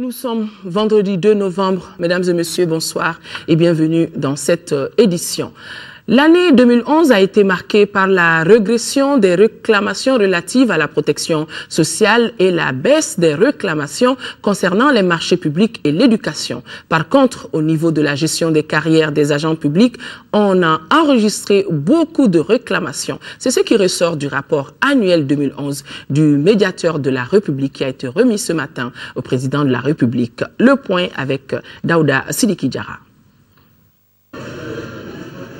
Nous sommes vendredi 2 novembre. Mesdames et messieurs, bonsoir et bienvenue dans cette édition. L'année 2011 a été marquée par la régression des réclamations relatives à la protection sociale et la baisse des réclamations concernant les marchés publics et l'éducation. Par contre, au niveau de la gestion des carrières des agents publics, on a enregistré beaucoup de réclamations. C'est ce qui ressort du rapport annuel 2011 du médiateur de la République qui a été remis ce matin au président de la République. Le point avec Daouda Sidiki Diarra.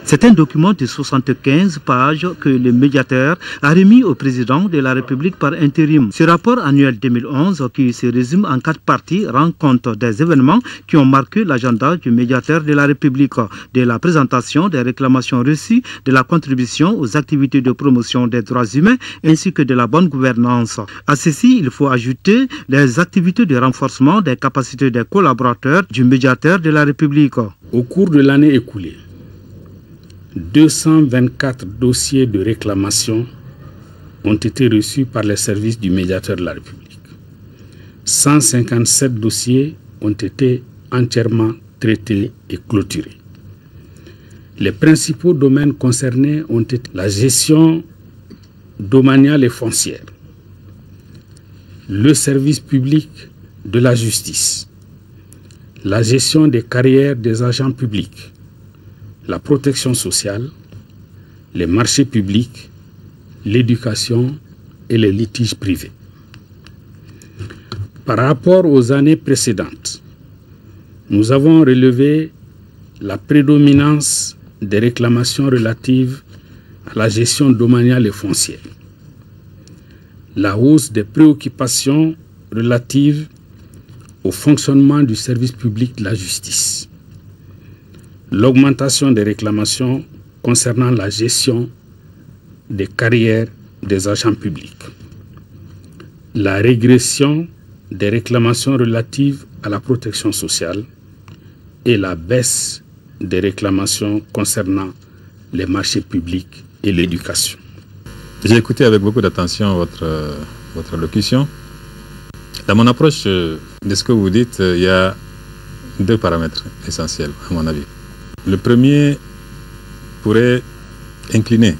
C'est un document de 75 pages que le médiateur a remis au président de la République par intérim. Ce rapport annuel 2011, qui se résume en 4 parties, rend compte des événements qui ont marqué l'agenda du médiateur de la République, de la présentation des réclamations reçues, de la contribution aux activités de promotion des droits humains, ainsi que de la bonne gouvernance. À ceci, il faut ajouter les activités de renforcement des capacités des collaborateurs du médiateur de la République. Au cours de l'année écoulée, 224 dossiers de réclamation ont été reçus par les services du médiateur de la République. 157 dossiers ont été entièrement traités et clôturés. Les principaux domaines concernés ont été la gestion domaniale et foncière, le service public de la justice, la gestion des carrières des agents publics, la protection sociale, les marchés publics, l'éducation et les litiges privés. Par rapport aux années précédentes, nous avons relevé la prédominance des réclamations relatives à la gestion domaniale et foncière, la hausse des préoccupations relatives au fonctionnement du service public de la justice, l'augmentation des réclamations concernant la gestion des carrières des agents publics, la régression des réclamations relatives à la protection sociale et la baisse des réclamations concernant les marchés publics et l'éducation. J'ai écouté avec beaucoup d'attention votre allocution. Dans mon approche de ce que vous dites, il y a 2 paramètres essentiels à mon avis. Le premier pourrait incliner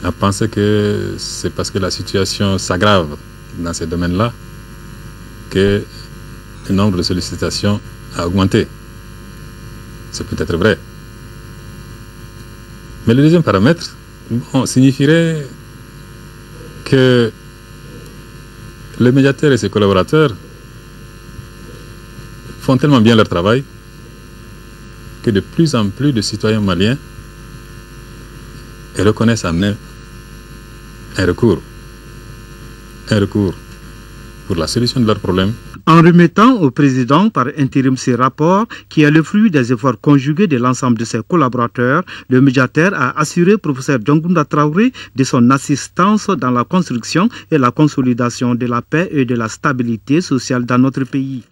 à penser que c'est parce que la situation s'aggrave dans ces domaines-là que le nombre de sollicitations a augmenté. C'est peut-être vrai. Mais le deuxième paramètre signifierait que le médiateur et ses collaborateurs font tellement bien leur travail que de plus en plus de citoyens maliens reconnaissent en eux un recours pour la solution de leurs problèmes. En remettant au président par intérim ce rapport, qui est le fruit des efforts conjugués de l'ensemble de ses collaborateurs, le médiateur a assuré professeur Diongounda Traoré de son assistance dans la construction et la consolidation de la paix et de la stabilité sociale dans notre pays.